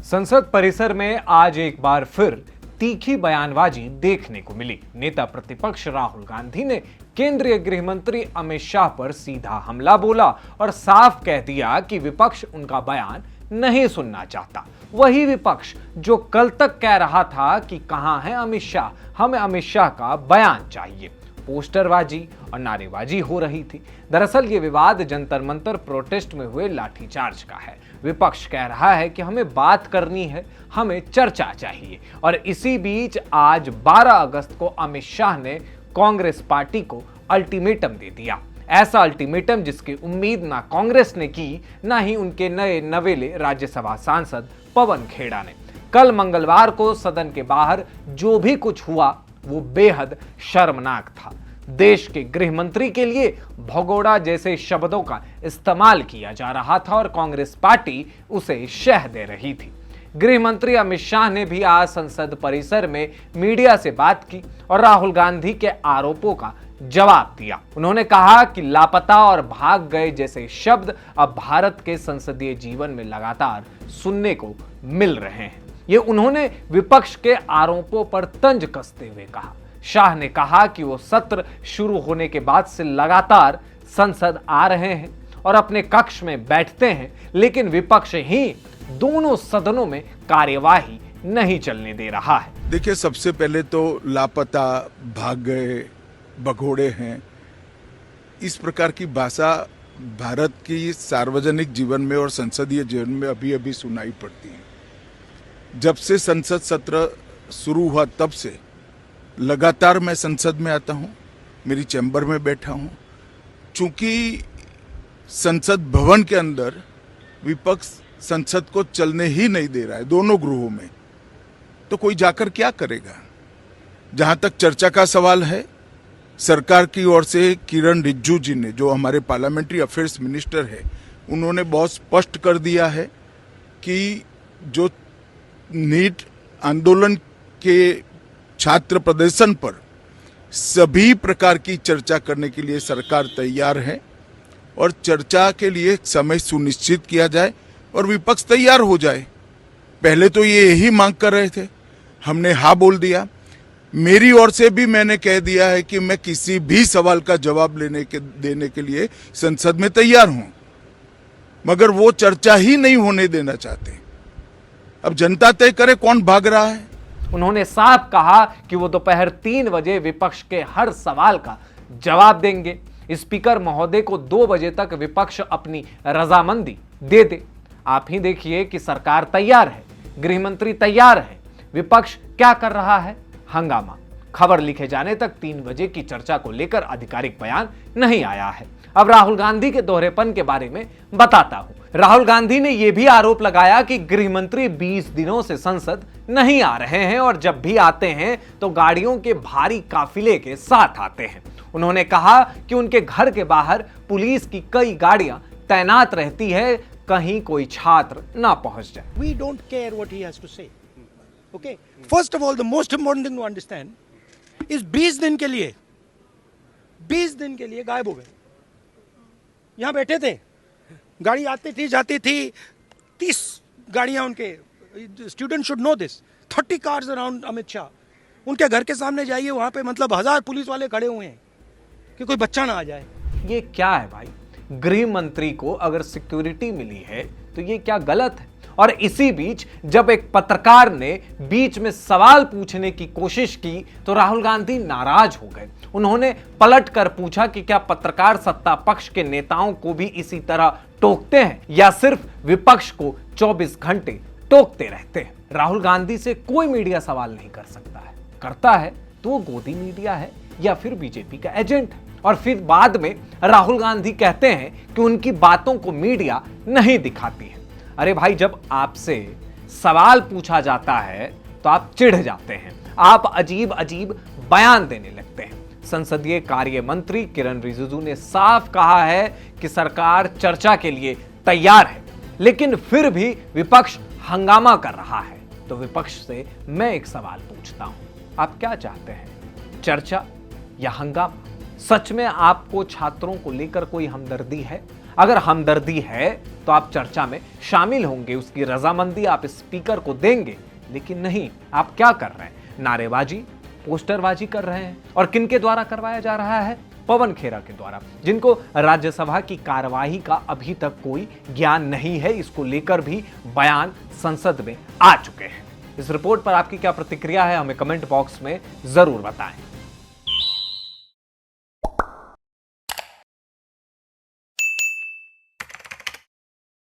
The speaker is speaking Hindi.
संसद परिसर में आज एक बार फिर तीखी बयानबाजी देखने को मिली। नेता प्रतिपक्ष राहुल गांधी ने केंद्रीय गृह मंत्री अमित शाह पर सीधा हमला बोला और साफ कह दिया कि विपक्ष उनका बयान नहीं सुनना चाहता। वही विपक्ष जो कल तक कह रहा था कि कहां है अमित शाह, हमें अमित शाह का बयान चाहिए। पोस्टरबाजी और नारेबाजी हो रही थी। दरअसल ये विवाद जंतर मंतर प्रोटेस्ट में हुए लाठीचार्ज का है। विपक्ष कह रहा है कि हमें बात करनी है, हमें चर्चा चाहिए। और इसी बीच आज 12 अगस्त को अमित शाह ने कांग्रेस पार्टी को अल्टीमेटम दे दिया। ऐसा अल्टीमेटम जिसकी उम्मीद ना कांग्रेस ने की, ना ही उनके नए नवेले राज्यसभा सांसद पवन खेड़ा ने। कल मंगलवार को सदन के बाहर जो भी कुछ हुआ वो बेहद शर्मनाक था। देश के गृह मंत्री के लिए भगोड़ा जैसे शब्दों का इस्तेमाल किया जा रहा था और कांग्रेस पार्टी उसे शह दे रही थी। गृह मंत्री अमित शाह ने भी आज संसद परिसर में मीडिया से बात की और राहुल गांधी के आरोपों का जवाब दिया। उन्होंने कहा कि लापता और भाग गए जैसे शब्द अब भारत के संसदीय जीवन में लगातार सुनने को मिल रहे हैं। ये उन्होंने विपक्ष के आरोपों पर तंज कसते हुए कहा। शाह ने कहा कि वो सत्र शुरू होने के बाद से लगातार संसद आ रहे हैं और अपने कक्ष में बैठते हैं, लेकिन विपक्ष ही दोनों सदनों में कार्यवाही नहीं चलने दे रहा है। देखिए, सबसे पहले तो लापता, भाग गए, भगोड़े हैं, इस प्रकार की भाषा भारत की सार्वजनिक जीवन में और संसदीय जीवन में अभी अभी सुनाई पड़ती है। जब से संसद सत्र शुरू हुआ तब से लगातार मैं संसद में आता हूं, मेरी चैम्बर में बैठा हूं। चूंकि संसद भवन के अंदर विपक्ष संसद को चलने ही नहीं दे रहा है, दोनों गृहों में, तो कोई जाकर क्या करेगा। जहां तक चर्चा का सवाल है, सरकार की ओर से किरण रिजिजू जी ने, जो हमारे पार्लियामेंट्री अफेयर्स मिनिस्टर है, उन्होंने बहुत स्पष्ट कर दिया है कि जो नीट आंदोलन के छात्र प्रदर्शन पर सभी प्रकार की चर्चा करने के लिए सरकार तैयार है और चर्चा के लिए समय सुनिश्चित किया जाए और विपक्ष तैयार हो जाए। पहले तो ये यही मांग कर रहे थे, हमने हाँ बोल दिया। मेरी ओर से भी मैंने कह दिया है कि मैं किसी भी सवाल का जवाब देने के लिए संसद में तैयार हूं, मगर वो चर्चा ही नहीं होने देना चाहते। अब जनता तय करे कौन भाग रहा है। उन्होंने साफ कहा कि वो दोपहर 3 बजे विपक्ष के हर सवाल का जवाब देंगे। स्पीकर महोदय को 2 बजे तक विपक्ष अपनी रजामंदी दे दे। आप ही देखिए कि सरकार तैयार है, गृह मंत्री तैयार है, विपक्ष क्या कर रहा है, हंगामा। खबर लिखे जाने तक 3 बजे की चर्चा को लेकर आधिकारिक बयान नहीं आया है। अब राहुल गांधी के दोहरेपन के बारे में बताता हूं। राहुल गांधी ने यह भी आरोप लगाया कि गृह मंत्री 20 दिनों से संसद नहीं आ रहे हैं और जब भी आते हैं तो गाड़ियों के भारी काफिले के साथ आते हैं। उन्होंने कहा कि उनके घर के बाहर पुलिस की कई गाड़ियां तैनात रहती है, कहीं कोई छात्र ना पहुंच जाए। We don't care what he has to say. Okay? First of all, the most important thing to understand is 20 दिन के लिए गायब हो गए। यहां बैठे थे, गाड़ी आती थी जाती थी, 30 गाड़ियां उनके। Student should know this. 30 cars around Amit Shah. उनके घर के सामने जाइए, वहां पे मतलब 1000 पुलिस वाले खड़े हुए हैं कि कोई बच्चा ना आ जाए। ये क्या है भाई? गृह मंत्री को अगर सिक्योरिटी मिली है तो ये क्या गलत है? और इसी बीच जब एक पत्रकार ने बीच में सवाल पूछने की कोशिश की तो राहुल गांधी नाराज हो गए। उन्होंने पलट कर पूछा कि क्या पत्रकार सत्ता पक्ष के नेताओं को भी इसी तरह टोकते हैं या सिर्फ विपक्ष को 24 घंटे टोकते रहते हैं। राहुल गांधी से कोई मीडिया सवाल नहीं कर सकता है, करता है तो वो गोदी मीडिया है या फिर बीजेपी का एजेंट है। और फिर बाद में राहुल गांधी कहते हैं कि उनकी बातों को मीडिया नहीं दिखाती है। अरे भाई, जब आपसे सवाल पूछा जाता है तो आप चिढ़ जाते हैं, आप अजीब अजीब बयान देने लगते हैं। संसदीय कार्य मंत्री किरण रिजिजू ने साफ कहा है कि सरकार चर्चा के लिए तैयार है, लेकिन फिर भी विपक्ष हंगामा कर रहा है। तो विपक्ष से मैं एक सवाल पूछता हूं, आप क्या चाहते हैं, चर्चा या हंगामा? सच में आपको छात्रों को लेकर कोई हमदर्दी है? अगर हमदर्दी है तो आप चर्चा में शामिल होंगे, उसकी रजामंदी आप स्पीकर को देंगे। लेकिन नहीं, आप क्या कर रहे हैं? नारेबाजी, पोस्टरबाजी कर रहे हैं। और किनके द्वारा करवाया जा रहा है? पवन खेरा के द्वारा, जिनको राज्यसभा की कार्यवाही का अभी तक कोई ज्ञान नहीं है। इसको लेकर भी बयान संसद में आ चुके हैं। इस रिपोर्ट पर आपकी क्या प्रतिक्रिया है, हमें कमेंट बॉक्स में जरूर बताएं।